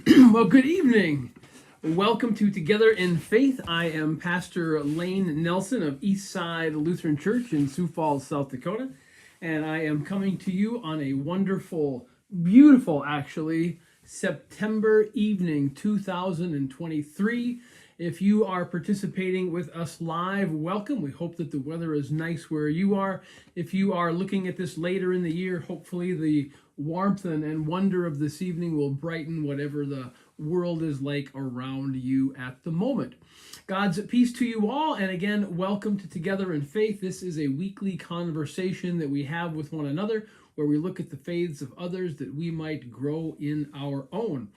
Well, good evening. Welcome to Together in Faith. I am Pastor Lane Nelson of Eastside Lutheran Church in Sioux Falls, South Dakota. And I am coming to you on a wonderful, beautiful, actually, September evening 2023. If you are participating with us live, welcome. We hope that the weather is nice where you are. If you are looking at this later in the year, hopefully the warmth and wonder of this evening will brighten whatever the world is like around you at the moment. God's peace to you all, and again, welcome to Together in Faith. This is a weekly conversation that we have with one another where we look at the faiths of others that we might grow in our own.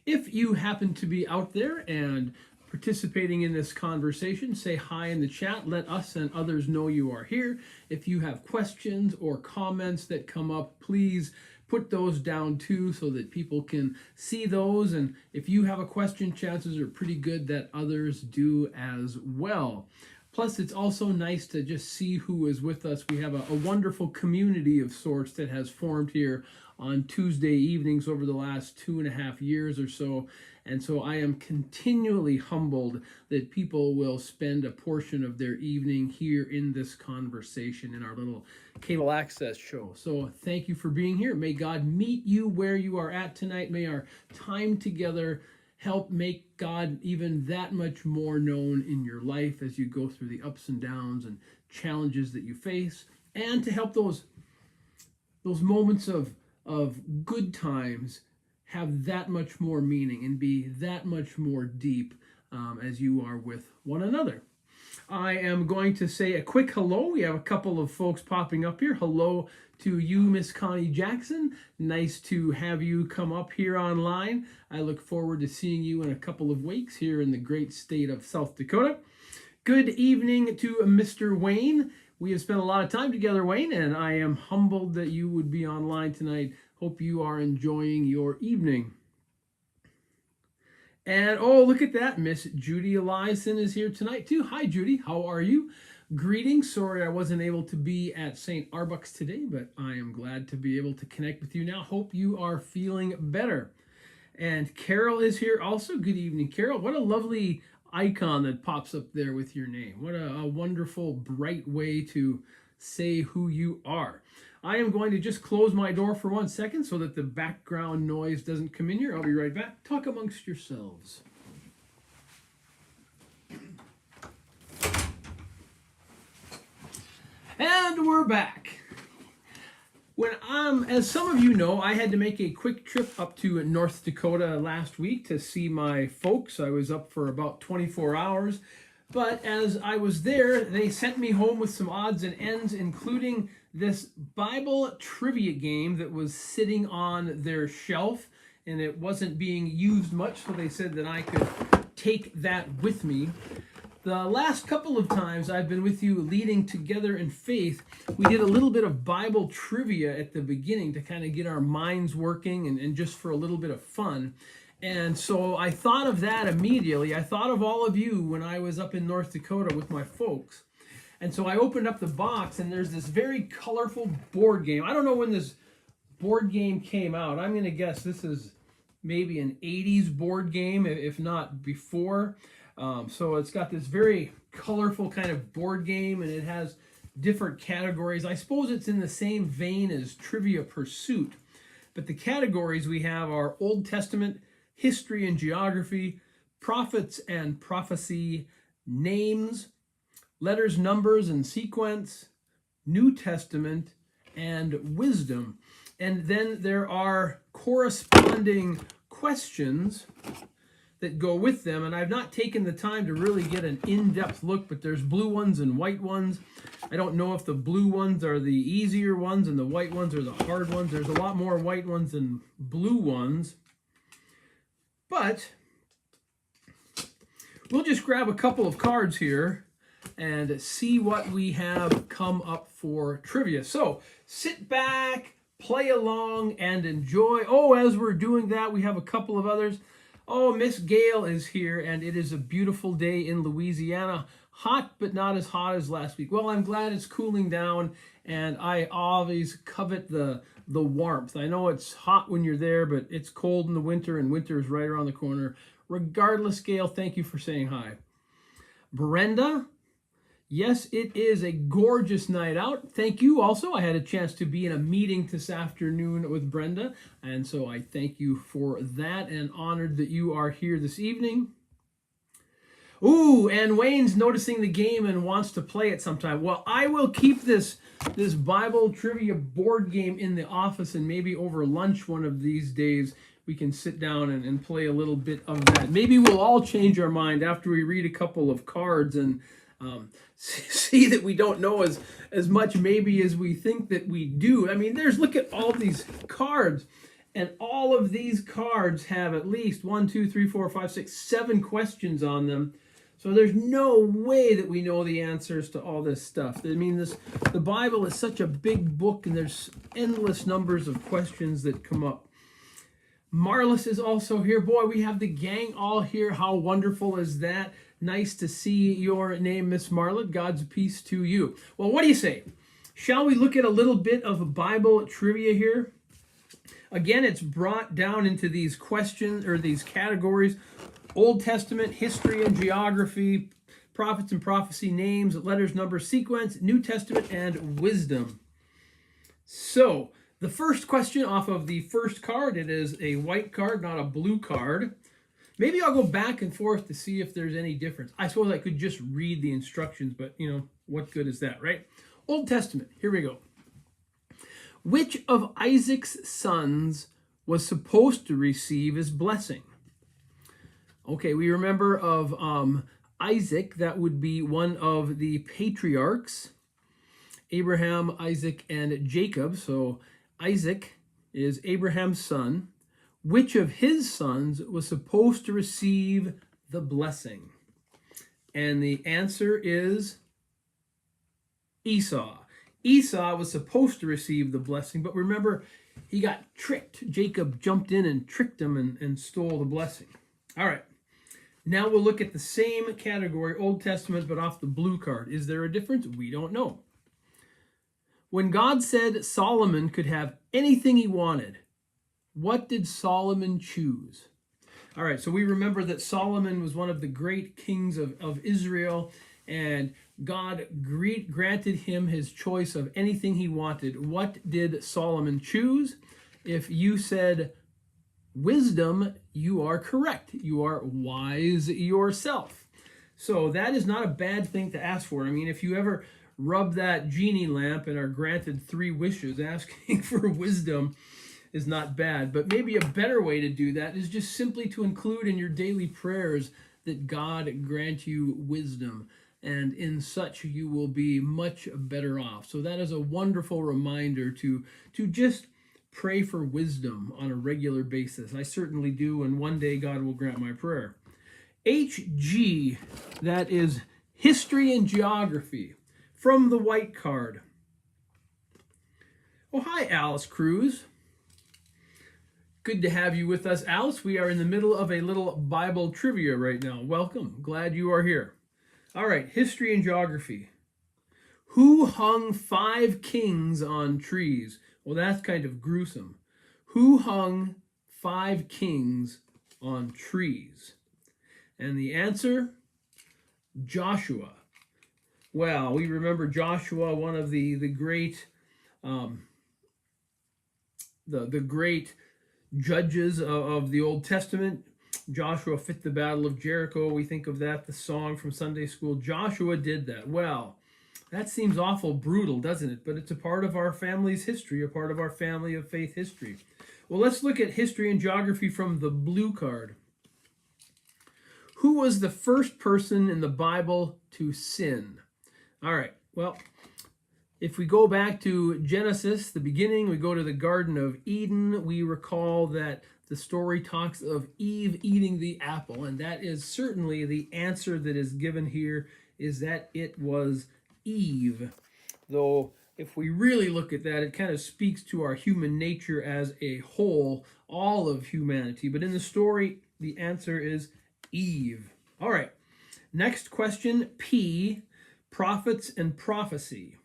If you happen to be out there and participating in this conversation, say hi in the chat. Let us and others know you are here. If you have questions or comments that come up, please put those down too so that people can see those. And if you have a question, chances are pretty good that others do as well. Plus, it's also nice to just see who is with us. We have a wonderful community of sorts that has formed here on Tuesday evenings over the last 2.5 years or so. And so I am continually humbled that people will spend a portion of their evening here in this conversation in our little cable access show. So thank you for being here. May God meet you where you are at tonight. May our time together help make God even that much more known in your life as you go through the ups and downs and challenges that you face, and to help those moments of good times have that much more meaning and be that much more deep as you are with one another. I am going to say a quick hello. We have a couple of folks popping up here. Hello to you, Miss Connie Jackson. Nice to have you come up here online. I look forward to seeing you in a couple of weeks here in the great state of South Dakota. Good evening to Mr. Wayne. We have spent a lot of time together, Wayne, and I am humbled that you would be online tonight. Hope you are enjoying your evening. And oh, look at that. Miss Judy Eliason is here tonight too. Hi, Judy. How are you? Greetings. Sorry I wasn't able to be at St. Arbuck's today, but I am glad to be able to connect with you now. Hope you are feeling better. And Carol is here also. Good evening, Carol. What a lovely icon that pops up there with your name. What a wonderful, bright way to say who you are. I am going to just close my door for 1 second so that the background noise doesn't come in here. I'll be right back. Talk amongst yourselves. And we're back. As some of you know, I had to make a quick trip up to North Dakota last week to see my folks. I was up for about 24 hours. But as I was there, they sent me home with some odds and ends, including this Bible trivia game that was sitting on their shelf, and it wasn't being used much, so they said that I could take that with me. The last couple of times I've been with you leading Together in Faith, we did a little bit of Bible trivia at the beginning to kind of get our minds working and just for a little bit of fun. And so I thought of that immediately. I thought of all of you when I was up in North Dakota with my folks. And so I opened up the box, and there's this very colorful board game. I don't know when this board game came out. I'm going to guess this is maybe an 80s board game, if not before. So it's got this very colorful kind of board game, and it has different categories. I suppose it's in the same vein as Trivia Pursuit. But the categories we have are Old Testament, history and geography, prophets and prophecy, names, letters, numbers, and sequence, New Testament, and wisdom. And then there are corresponding questions that go with them. And I've not taken the time to really get an in-depth look, but there's blue ones and white ones. I don't know if the blue ones are the easier ones and the white ones are the hard ones. There's a lot more white ones than blue ones. But we'll just grab a couple of cards here and see what we have come up for trivia. So sit back, play along, and enjoy. Oh, as we're doing that, we have a couple of others. Oh, Miss Gail is here, and it is a beautiful day in Louisiana. Hot, but not as hot as last week. Well, I'm glad it's cooling down, and I always covet the the warmth. I know it's hot when you're there, but it's cold in the winter, and winter is right around the corner. Regardless, Gail, thank you for saying hi. Brenda, yes, it is a gorgeous night out. Thank you also. I had a chance to be in a meeting this afternoon with Brenda, and so I thank you for that and honored that you are here this evening. Ooh, and Wayne's noticing the game and wants to play it sometime. Well, I will keep this Bible trivia board game in the office, and maybe over lunch one of these days we can sit down and play a little bit of that. Maybe we'll all change our mind after we read a couple of cards and see that we don't know as much maybe as we think that we do. I mean, look at all these cards. And all of these cards have at least 1, 2, 3, 4, 5, 6, 7 questions on them. So there's no way that we know the answers to all this stuff. I mean, the Bible is such a big book, and there's endless numbers of questions that come up. Marlis is also here. Boy, we have the gang all here. How wonderful is that? Nice to see your name, Miss Marlet. God's peace to you. Well, what do you say? Shall we look at a little bit of Bible trivia here? Again, it's brought down into these questions or these categories: Old Testament, history and geography, prophets and prophecy, names, letters, numbers, sequence, New Testament, and wisdom. So, the first question off of the first card, it is a white card, not a blue card. Maybe I'll go back and forth to see if there's any difference. I suppose I could just read the instructions, but, what good is that, right? Old Testament, here we go. Which of Isaac's sons was supposed to receive his blessing? Okay, we remember of Isaac. That would be one of the patriarchs, Abraham, Isaac, and Jacob. So Isaac is Abraham's son. Which of his sons was supposed to receive the blessing? And the answer is Esau. Esau was supposed to receive the blessing, but remember, he got tricked. Jacob jumped in and tricked him and stole the blessing. All right. Now we'll look at the same category, Old Testament, but off the blue card. Is there a difference? We don't know. When God said Solomon could have anything he wanted, what did Solomon choose? All right, so we remember that Solomon was one of the great kings of Israel, and God granted him his choice of anything he wanted. What did Solomon choose? If you said wisdom, you are correct. You are wise yourself. So that is not a bad thing to ask for. I mean, if you ever rub that genie lamp and are granted 3 wishes, asking for wisdom is not bad. But maybe a better way to do that is just simply to include in your daily prayers that God grant you wisdom, and in such you will be much better off. So that is a wonderful reminder to just pray for wisdom on a regular basis. I certainly do, and one day God will grant my prayer. HG, that is history and geography, from the white card. Oh, hi, Alice Cruz. Good to have you with us, Alice. We are in the middle of a little Bible trivia right now. Welcome. Glad you are here. All right, history and geography. Who hung 5 kings on trees? Well, that's kind of gruesome. Who hung 5 kings on trees? And the answer, Joshua. Well, we remember Joshua, one of the great the great judges of the Old Testament. Joshua fit the battle of Jericho. We think of that, the song from Sunday school. Joshua did that. Well, that seems awful brutal, doesn't it? But it's a part of our family's history, a part of our family of faith history. Well, let's look at history and geography from the blue card. Who was the first person in the Bible to sin? All right, well, if we go back to Genesis, the beginning, we go to the Garden of Eden, we recall that the story talks of Eve eating the apple, and that is certainly the answer that is given here, is that it was Eve. Though, if we really look at that, it kind of speaks to our human nature as a whole, all of humanity. But in the story, the answer is Eve. All right, next question, P, prophets and prophecy.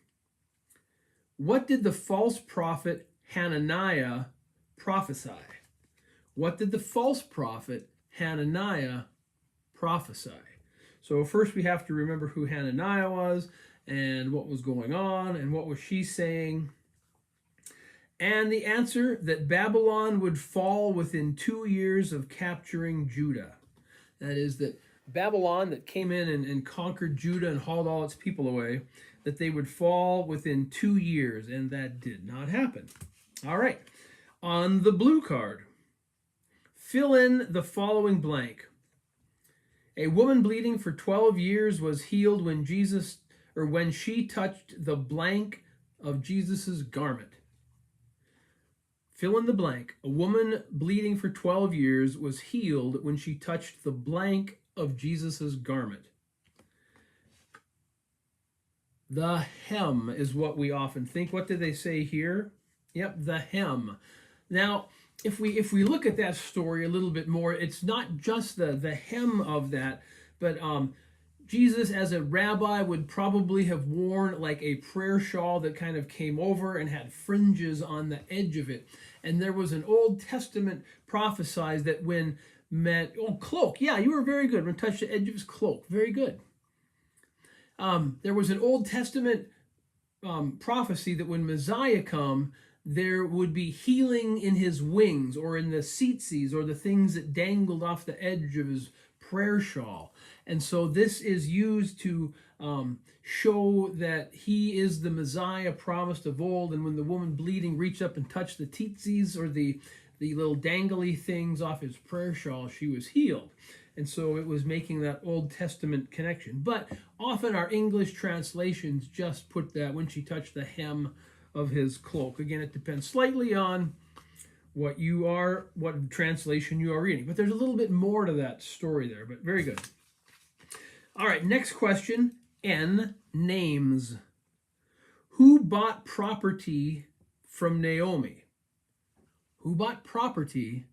What did the false prophet Hananiah prophesy? What did the false prophet Hananiah prophesy? So first we have to remember who Hananiah was and what was going on and what was she saying. And the answer, that Babylon would fall within 2 years of capturing Judah. That is, that Babylon, that came in and conquered Judah and hauled all its people away, that they would fall within 2 years, and that did not happen. All right, on the blue card, fill in the following blank. A woman bleeding for 12 years was healed when she touched the blank of Jesus's garment. Fill in the blank. A woman bleeding for 12 years was healed when she touched the blank of Jesus's garment. The hem is what we often think. What did they say here? Yep, the hem. Now, if we look at that story a little bit more, it's not just the hem of that, but Jesus as a rabbi would probably have worn like a prayer shawl that kind of came over and had fringes on the edge of it. And there was an Old Testament prophesied that when cloak. Yeah, you were very good. When touched the edge of his cloak. Very good. There was an Old Testament prophecy that when Messiah come, there would be healing in his wings or in the tzitzis or the things that dangled off the edge of his prayer shawl. And so this is used to show that he is the Messiah promised of old. And when the woman bleeding reached up and touched the tzitzis or the little dangly things off his prayer shawl, she was healed. And so it was making that Old Testament connection. But often our English translations just put that when she touched the hem of his cloak. Again, it depends slightly on what translation you are reading. But there's a little bit more to that story there, but very good. All right, next question. N, names. Who bought property from Naomi? Who bought property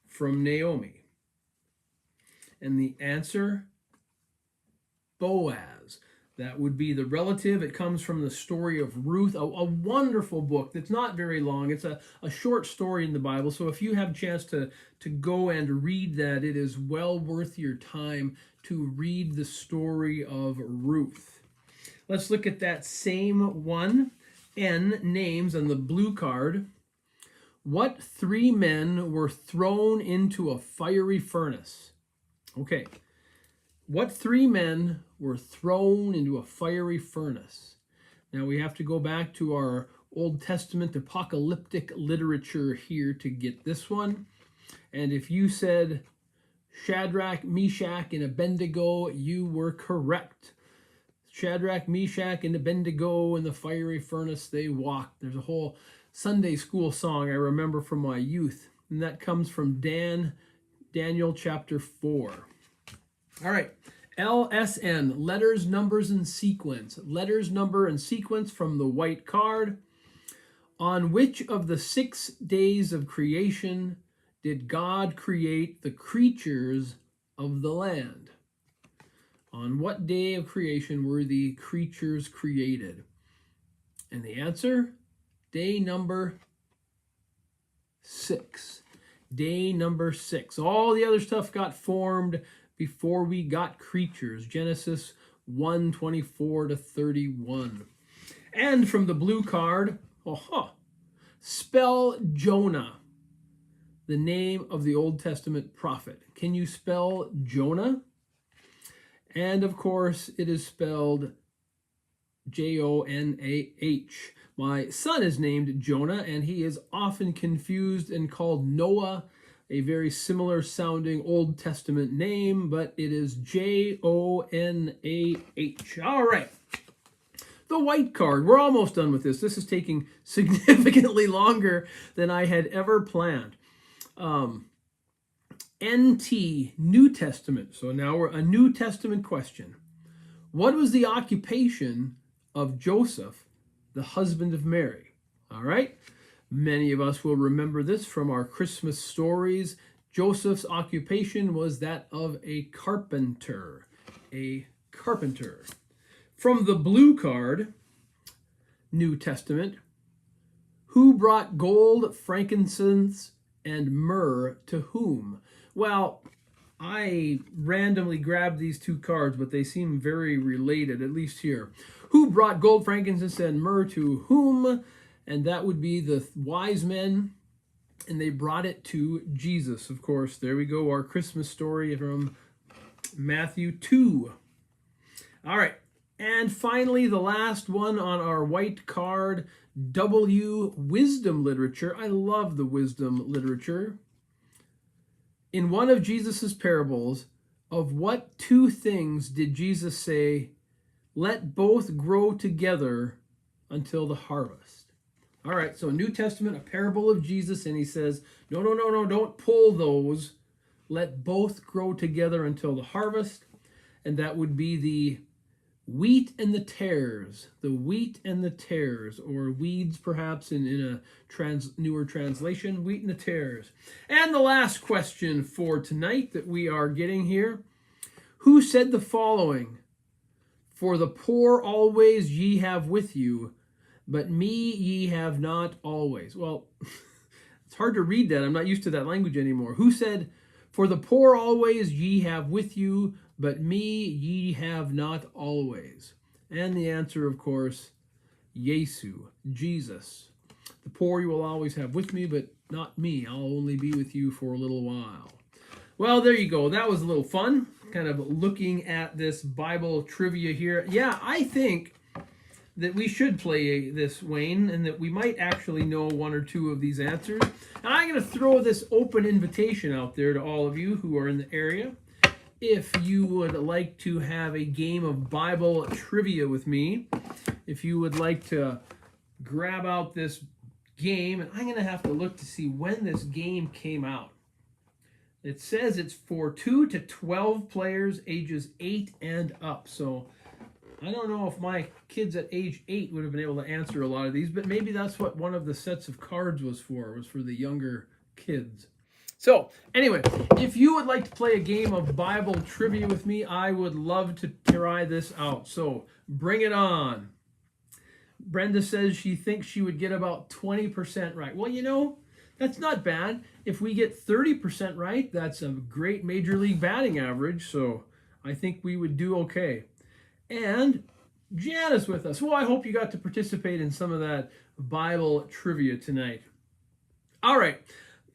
from Naomi? And the answer, Boaz. That would be the relative. It comes from the story of Ruth, a wonderful book that's not very long. It's a short story in the Bible. So if you have a chance to go and read that, it is well worth your time to read the story of Ruth. Let's look at that same one. N, names, on the blue card. What 3 men were thrown into a fiery furnace? Okay. What 3 men were thrown into a fiery furnace? Now we have to go back to our Old Testament apocalyptic literature here to get this one. And if you said Shadrach, Meshach, and Abednego, you were correct. Shadrach, Meshach, and Abednego in the fiery furnace they walked. There's a whole Sunday school song I remember from my youth, and that comes from Daniel chapter 4. All right, LSN, letters, numbers, and sequence. Letters, number, and sequence from the white card. On which of the 6 days of creation did God create the creatures of the land? On what day of creation were the creatures created? And the answer, day number 6. Day number 6. All the other stuff got formed before we got creatures. Genesis 1:24 to 31. And from the blue card, spell Jonah, the name of the Old Testament prophet. Can you spell Jonah? And of course, it is spelled Jonah. My son is named Jonah, and he is often confused and called Noah, a very similar sounding Old Testament name, but it is Jonah. All right. The white card. We're almost done with this. This is taking significantly longer than I had ever planned. NT, New Testament. So now we're a New Testament question. What was the occupation of Joseph, the husband of Mary? All right. Many of us will remember this from our Christmas stories. Joseph's occupation was that of a carpenter. A carpenter. From the blue card, New Testament, Who brought gold, frankincense, and myrrh to whom? Well, I randomly grabbed these two cards, but they seem very related, at least here. Who brought gold, frankincense, and myrrh to whom? And that would be the wise men, and they brought it to Jesus, of course. There we go, our Christmas story from Matthew 2. All right, and finally, the last one on our white card, W, wisdom literature. I love the wisdom literature. In one of Jesus's parables, of what two things did Jesus say, let both grow together until the harvest? All right, so New Testament, a parable of Jesus, and he says, no, don't pull those. Let both grow together until the harvest. And that would be the wheat and the tares, or weeds perhaps in a newer translation, wheat and the tares. And the last question for tonight that we are getting here, who said the following? For the poor always ye have with you, but me ye have not always. Well, it's hard to read that. I'm not used to that language anymore. Who said, for the poor always ye have with you, but me ye have not always? And the answer, of course, Yesu, Jesus. The poor you will always have with me, but not me. I'll only be with you for a little while. Well, there you go. That was a little fun, kind of looking at this Bible trivia here. Yeah, I think that we should play this, Wayne, and that we might actually know one or two of these answers. And I'm going to throw this open invitation out there to all of you who are in the area. If you would like to have a game of Bible trivia with me, if you would like to grab out this game, and I'm going to have to look to see when this game came out. It says it's for 2 to 12 players, ages 8 and up. So I don't know if my kids at age 8 would have been able to answer a lot of these, but maybe that's what one of the sets of cards was for the younger kids. So anyway, if you would like to play a game of Bible trivia with me, I would love to try this out. So bring it on. Brenda says she thinks she would get about 20% right. Well, you know, that's not bad. If we get 30% right, that's a great major league batting average. So I think we would do okay. And Jana's with us. Well, I hope you got to participate in some of that Bible trivia tonight. All right.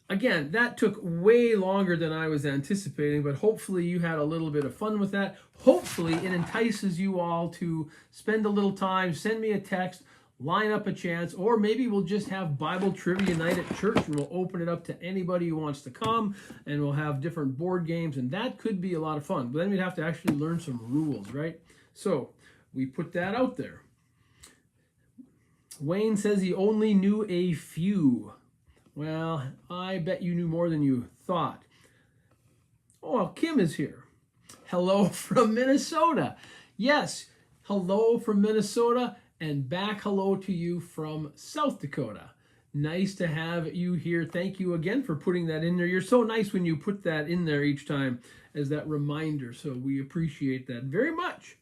Again, that took way longer than I was anticipating, but hopefully you had a little bit of fun with that. Hopefully it entices you all to spend a little time, send me a text, line up a chance, or maybe we'll just have Bible trivia night at church and we'll open it up to anybody who wants to come, and we'll have different board games, and that could be a lot of fun. But then we'd have to actually learn some rules, right? So we put that out there. Wayne says he only knew a few. Well, I bet you knew more than you thought. Oh, well, Kim is here. Hello from Minnesota. Yes, hello from Minnesota, and back hello to you from South Dakota. Nice to have you here. Thank you again for putting that in there. You're so nice when you put that in there each time as that reminder, so we appreciate that very much.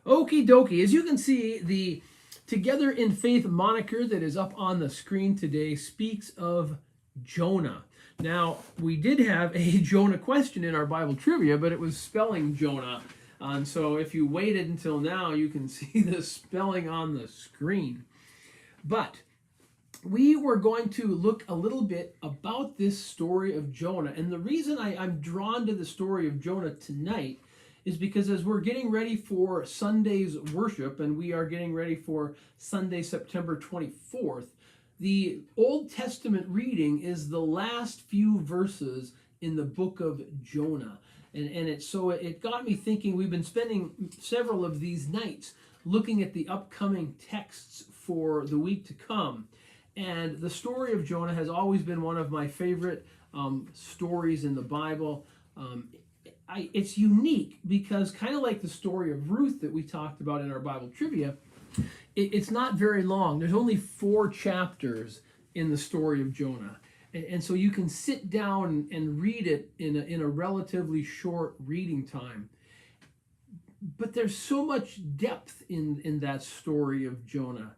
Okie dokie. As you can see, the Together in Faith moniker that is up on the screen today speaks of Jonah. Now, we did have a Jonah question in our Bible trivia, but it was spelling Jonah. And so if you waited until now, you can see the spelling on the screen. But we were going to look a little bit about this story of Jonah. And the reason I'm drawn to the story of Jonah tonight is because as we're getting ready for Sunday's worship, and we are getting ready for Sunday, September 24th, the Old Testament reading is the last few verses in the book of Jonah. And it got me thinking. We've been spending several of these nights looking at the upcoming texts for the week to come. And the story of Jonah has always been one of my favorite stories in the Bible. It's unique because, kind of like the story of Ruth that we talked about in our Bible trivia, it's not very long. There's only 4 chapters in the story of Jonah. And so you can sit down and read it in a relatively short reading time. But there's so much depth in that story of Jonah.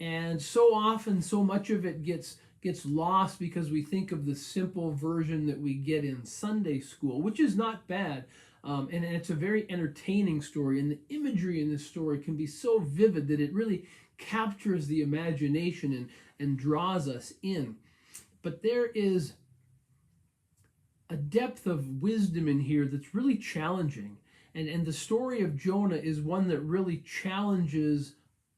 And so often, so much of it gets lost because we think of the simple version that we get in Sunday school, which is not bad. And it's a very entertaining story. And the imagery in this story can be so vivid that it really captures the imagination and draws us in. But there is a depth of wisdom in here that's really challenging. And the story of Jonah is one that really challenges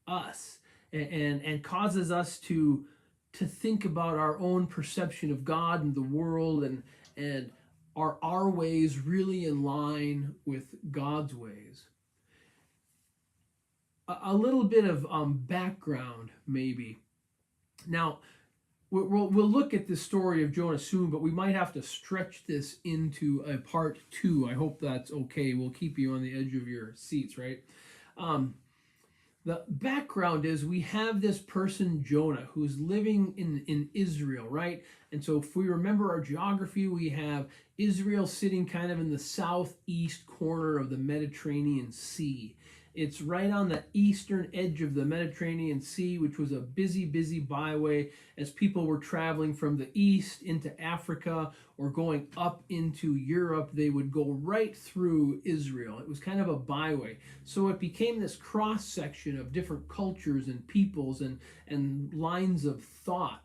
us and causes us to think about our own perception of God and the world, and are our ways really in line with God's ways. A little bit of background, maybe. Now, we'll look at the story of Jonah soon, but we might have to stretch this into a part 2. I hope that's okay. We'll keep you on the edge of your seats, right? The background is we have this person, Jonah, who's living in Israel, right? And so if we remember our geography, we have Israel sitting kind of in the southeast corner of the Mediterranean Sea. It's right on the eastern edge of the Mediterranean Sea, which was a busy, busy byway as people were traveling from the east into Africa or going up into Europe. They would go right through Israel. It was kind of a byway. So it became this cross section of different cultures and peoples and lines of thought.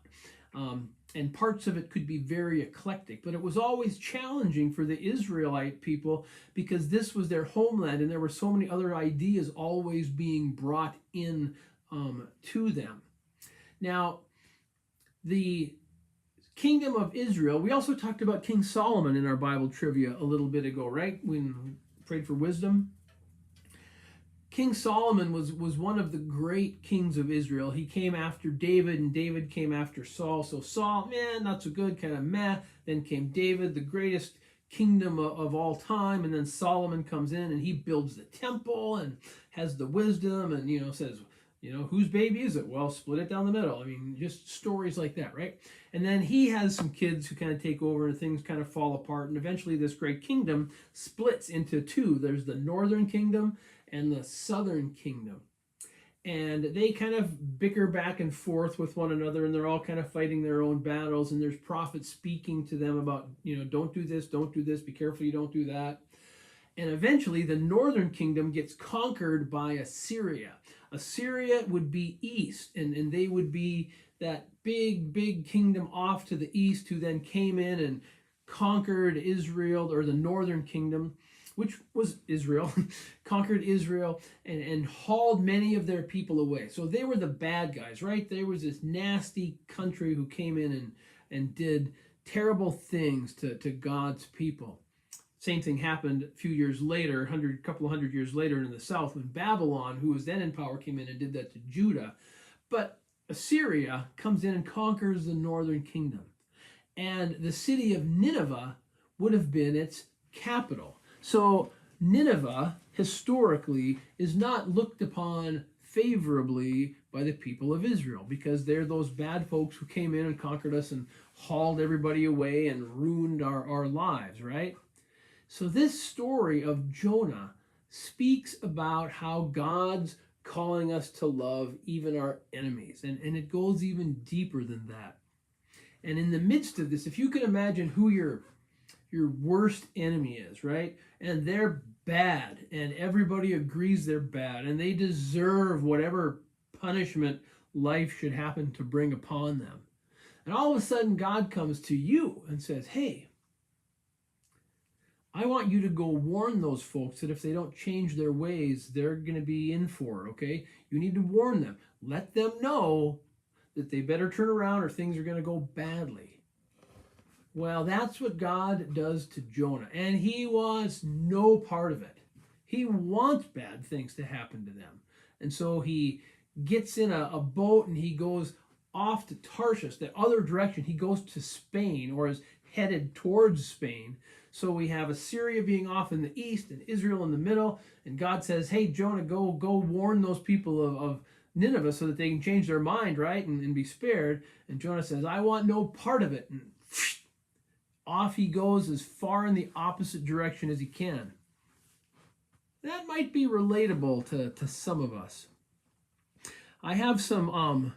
And parts of it could be very eclectic, but it was always challenging for the Israelite people because this was their homeland and there were so many other ideas always being brought in to them. Now, the kingdom of Israel, we also talked about King Solomon in our Bible trivia a little bit ago, right? When we prayed for wisdom. King Solomon was one of the great kings of Israel. He came after David, and David came after Saul. So Saul, not so good, kind of meh. Then came David, the greatest kingdom of all time. And then Solomon comes in, and he builds the temple and has the wisdom and, says, whose baby is it? Well, split it down the middle. I mean, just stories like that, right? And then he has some kids who kind of take over and things kind of fall apart. And eventually this great kingdom splits into two. There's the northern kingdom and the southern kingdom. And they kind of bicker back and forth with one another, and they're all kind of fighting their own battles, and there's prophets speaking to them about, don't do this, be careful you don't do that. And eventually the northern kingdom gets conquered by Assyria. Assyria would be east, and they would be that big kingdom off to the east who then came in and conquered Israel, or the northern kingdom, which was Israel, conquered Israel and hauled many of their people away. So they were the bad guys, right? There was this nasty country who came in and did terrible things to God's people. Same thing happened a few years later, a couple of hundred years later in the south, when Babylon, who was then in power, came in and did that to Judah. But Assyria comes in and conquers the northern kingdom. And the city of Nineveh would have been its capital. So Nineveh, historically, is not looked upon favorably by the people of Israel because they're those bad folks who came in and conquered us and hauled everybody away and ruined our lives, right? So this story of Jonah speaks about how God's calling us to love even our enemies. And it goes even deeper than that. And in the midst of this, if you can imagine who your worst enemy is, right? And they're bad, and everybody agrees they're bad, and they deserve whatever punishment life should happen to bring upon them. And all of a sudden, God comes to you and says, hey, I want you to go warn those folks that if they don't change their ways, they're going to be in for it, okay? You need to warn them. Let them know that they better turn around or things are going to go badly. Well, that's what God does to Jonah, and he wants no part of it. He wants bad things to happen to them. And so he gets in a boat and he goes off to Tarshish, the other direction. He goes to Spain, or is headed towards Spain. So we have Assyria being off in the east and Israel in the middle, and God says, hey, Jonah, go warn those people of Nineveh so that they can change their mind, right, and be spared. And Jonah says, I want no part of it. And off he goes as far in the opposite direction as he can. That might be relatable to some of us. I have some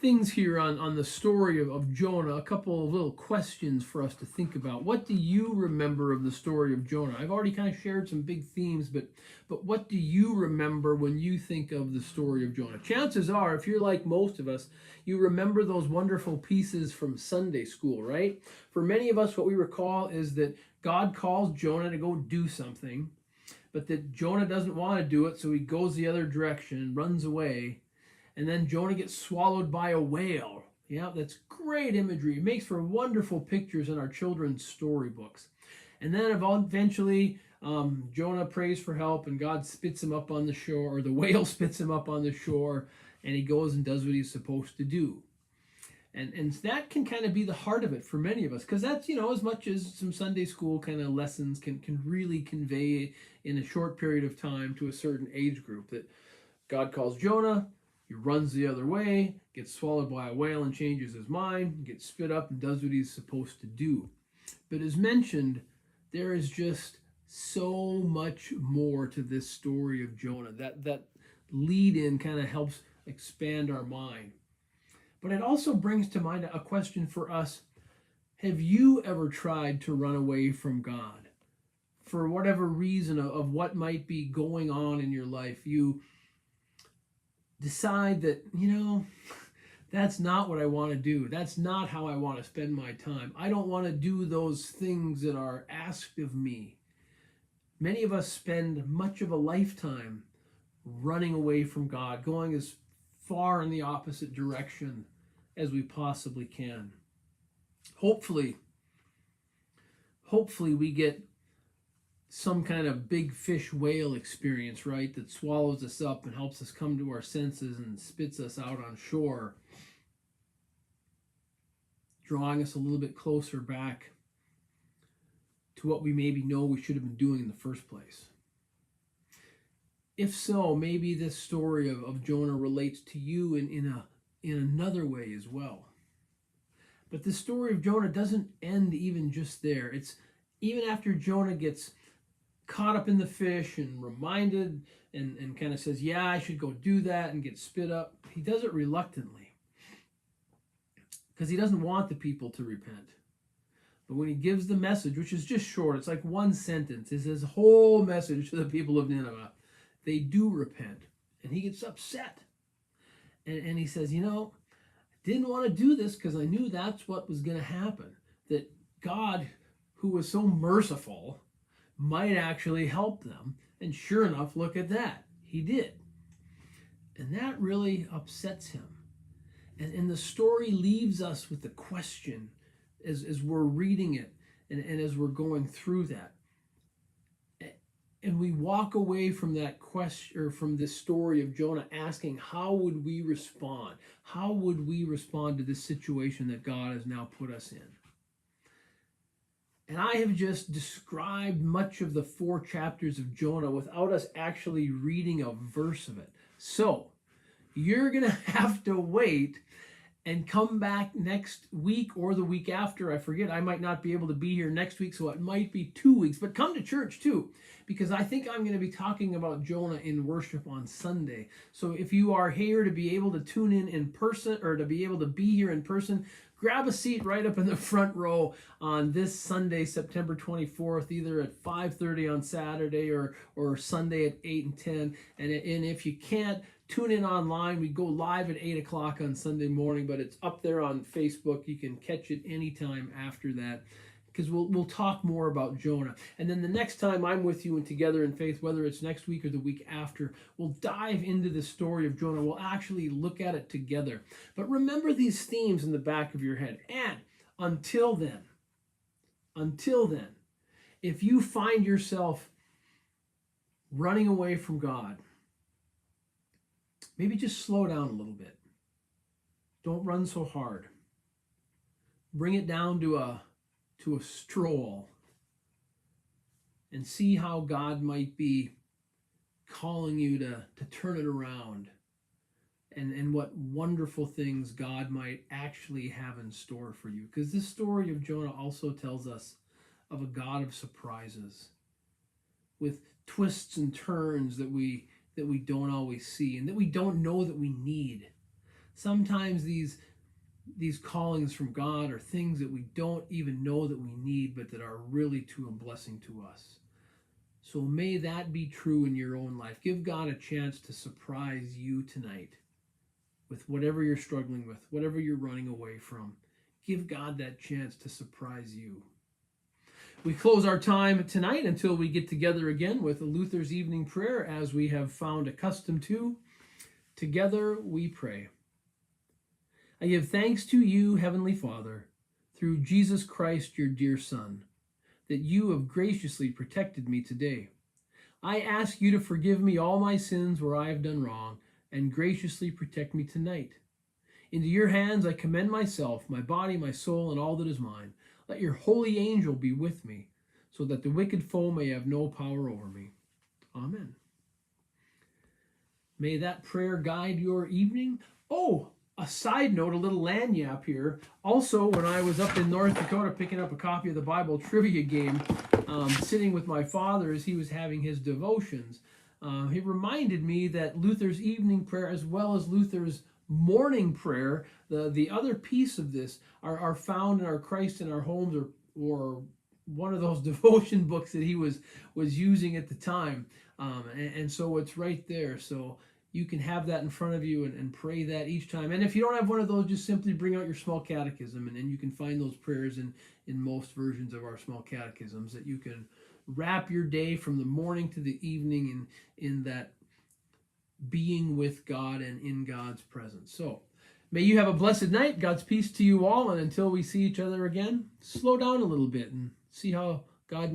things here on the story of Jonah, a couple of little questions for us to think about. What do you remember of the story of Jonah? I've already kind of shared some big themes, but what do you remember when you think of the story of Jonah? Chances are, if you're like most of us, you remember those wonderful pieces from Sunday school, right? For many of us, what we recall is that God calls Jonah to go do something, but that Jonah doesn't want to do it, so he goes the other direction, runs away, and then Jonah gets swallowed by a whale. Yeah, that's great imagery. It makes for wonderful pictures in our children's storybooks. And then eventually, Jonah prays for help, and God spits him up on the shore, or the whale spits him up on the shore, and he goes and does what he's supposed to do. And that can kind of be the heart of it for many of us, because that's, as much as some Sunday school kind of lessons can really convey in a short period of time to a certain age group, that God calls Jonah, he runs the other way, gets swallowed by a whale and changes his mind, gets spit up and does what he's supposed to do. But as mentioned, there is just so much more to this story of Jonah. That lead in kind of helps expand our mind. But it also brings to mind a question for us. Have you ever tried to run away from God? For whatever reason of what might be going on in your life, you decide that, that's not what I want to do. That's not how I want to spend my time. I don't want to do those things that are asked of me. Many of us spend much of a lifetime running away from God, going as far in the opposite direction as we possibly can. Hopefully we get some kind of big fish whale experience, right, that swallows us up and helps us come to our senses and spits us out on shore, drawing us a little bit closer back to what we maybe know we should have been doing in the first place. If so, maybe this story of Jonah relates to you in another way as well. But the story of Jonah doesn't end even just there. It's even after Jonah gets caught up in the fish and reminded and kind of says, yeah, I should go do that, and get spit up. He does it reluctantly because he doesn't want the people to repent. But when he gives the message, which is just short, it's like one sentence, it's his whole message to the people of Nineveh, they do repent. And he gets upset. And he says, I didn't want to do this because I knew that's what was going to happen. That God, who was so merciful, might actually help them. And sure enough, look at that. He did. And that really upsets him. And the story leaves us with the question as we're reading it and as we're going through that. And we walk away from that question, or from this story of Jonah, asking, how would we respond? How would we respond to this situation that God has now put us in? And I have just described much of the 4 chapters of Jonah without us actually reading a verse of it. So you're going to have to wait and come back next week or the week after. I forget, I might not be able to be here next week, so it might be 2 weeks. But come to church too, because I think I'm going to be talking about Jonah in worship on Sunday. So if you are here to be able to tune in person, or to be able to be here in person, grab a seat right up in the front row on this Sunday, September 24th, either at 5:30 on Saturday or Sunday at 8 and 10. And if you can't, tune in online. We go live at 8 o'clock on Sunday morning, but it's up there on Facebook. You can catch it anytime after that, because we'll talk more about Jonah. And then the next time I'm with you and Together in Faith, whether it's next week or the week after, we'll dive into the story of Jonah. We'll actually look at it together. But remember these themes in the back of your head. And until then, if you find yourself running away from God, maybe just slow down a little bit. Don't run so hard. Bring it down to a stroll and see how God might be calling you to turn it around, and what wonderful things God might actually have in store for you. Because this story of Jonah also tells us of a God of surprises, with twists and turns that we that we don't always see and that we don't know that we need. Sometimes these callings from God are things that we don't even know that we need, but that are really to a blessing to us. So may that be true in your own life. Give God a chance to surprise you tonight with whatever you're struggling with, whatever you're running away from. Give God that chance to surprise you. We close our time tonight until we get together again with Luther's evening prayer, as we have found accustomed to. Together we pray. I give thanks to you, Heavenly Father, through Jesus Christ, your dear Son, that you have graciously protected me today. I ask you to forgive me all my sins where I have done wrong, and graciously protect me tonight. Into your hands I commend myself, my body, my soul, and all that is mine. Let your holy angel be with me, so that the wicked foe may have no power over me. Amen. May that prayer guide your evening. Oh, a side note, a little lagniappe here. Also, when I was up in North Dakota picking up a copy of the Bible trivia game, sitting with my father as he was having his devotions, he reminded me that Luther's evening prayer, as well as Luther's morning prayer, the other piece of this, are found in our Christ in Our Homes, or one of those devotion books that he was using at the time. And so it's right there. So you can have that in front of you and pray that each time. And if you don't have one of those, just simply bring out your small catechism, and you can find those prayers in most versions of our small catechisms, that you can wrap your day from the morning to the evening in that being with God and in God's presence. So may you have a blessed night. God's peace to you all. And until we see each other again, slow down a little bit and see how God might